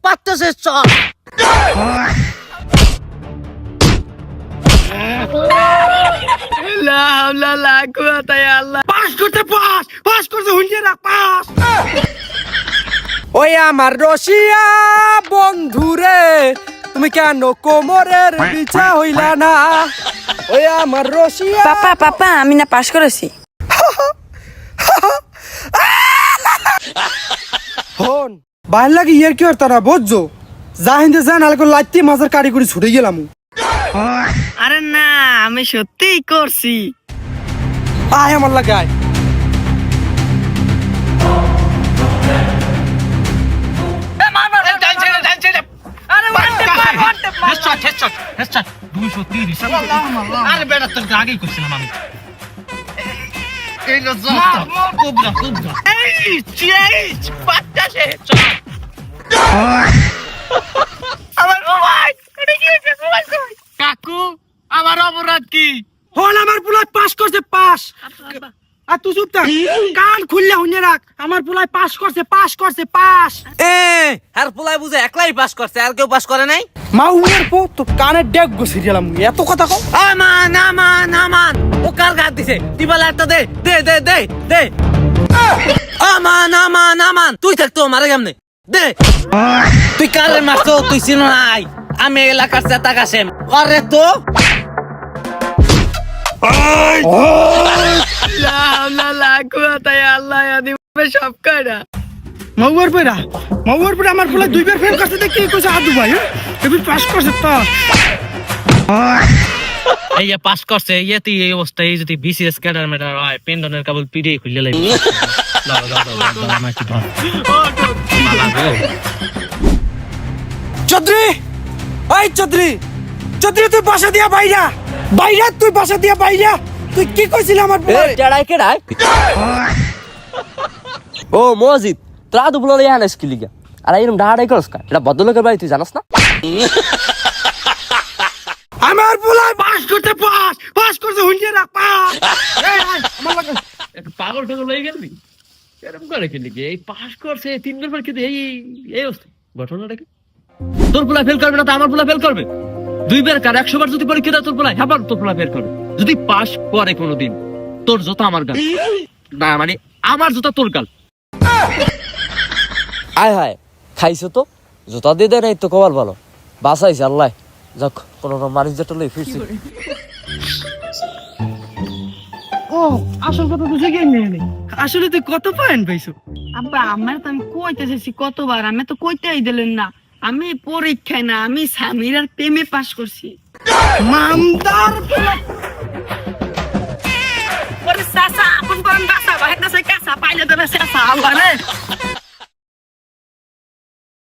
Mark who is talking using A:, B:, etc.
A: পারতেছে চল। ওই আমার রসিয়া বন্ধুরে তুমি কেন কোমরের বিছা হইলা না? ওই আমার রসিয়া
B: পাপা আমি না পাস করেছি।
A: ফোন বাইর লাগে ইয়ার কি আর তারা বুঝছো জাহিন্দে জান আলকো লাইতি মাজার কারি করে ছুটে গেলাম।
B: আরে না আমি সত্যিই করছি।
A: আয় আমার লাগে আয়।
C: কাকু আমার অপরাধ কি?
A: হল আমার পুলাই পাস করছে পাস। আর তুই চুপ থাক, কান খুললে হুনে রাখ। আমার পুলাই পাস করছে পাস।
D: আর পোলাই বুঝে একলাই পাস করছে, আর কেউ পাস করে নাই।
A: মাউয়ের পো তো কানের ডেক গছিলাম এত কথা কও।
D: আমান ও কার গাত দিছে? টিবালা একটা দে দে দে দে দে। আমান তুই থাকতো মারে কেমনে? দে তুই কারে মারছো? তুই চিনো নাই আমি এলাকার চেতা কাশেম। আরে তো
A: মাউয়ের পরে আমার পুলাই দুইবার ফেল করছে দেখি কইছে আদু ভাই এবি পাস করছে তো।
C: এই যে পাস করছে ইয়েতে এই অবস্থা, এই যদি বিসিএস ক্যাডার মেডার হয় পেন্ডনের কেবল পিড়ে খুললে লাগবে।
A: চৌধুরী ওই চৌধুরী তুই বাসা দিয়া বাইরা তুই কি কইছিলি আমার পুলাই?
D: কেডাই ও মজিদ তোরা তো বলে ইয়ান স্কিল গা। আর এরকম ডাড়াই করস কা? এটা বদলোকের বাড়ি তুই জানাস না?
A: আমার পুলাই পাস করছে হুইলে রাখ পাস। এই আমার লাগে
C: পাগল টাগল হয়ে গেলি এরকম করে খেলি কি? এই পাস করছে 3 নম্বর কিন্তু এই অবস্থা ঘটনাটা কি? তোর পোলা ফেল করবে না তো আমার পোলা ফেল করবে? 2 বার কার 100 বার যদি পরীক্ষা দেয় তোর পোলা হ্যাঁ তোর পোলা ফেল করবে। যদি পাস করে কোনোদিন তোর জুতা আমার গাল, না মানে আমার জুতা তোর গাল।
D: আয় হায় খাইছো তো জুতা দিয়ে দেয় নাই তো কবার ভালো বাসাইছে আল্লাহ। যাক কোনো মানুষ যেটা লই ফিরছি।
A: ও আসল কথা তো শিখে নিয়ে আসলে তুই কত পয়েন্ট পাইছো?
B: আব্বা আমার তো আমি কইতেছি কতবার, আমি তো কইতেই দিলেন না। আমি পরীক্ষায় না, আমি সামিরার প্রেমে পাস করছি।
A: মামদার
B: ওরে সাসা আপন কোন বাসা ভাই না সে কাসা পাইলে তো সাসা আল্লাহ রে।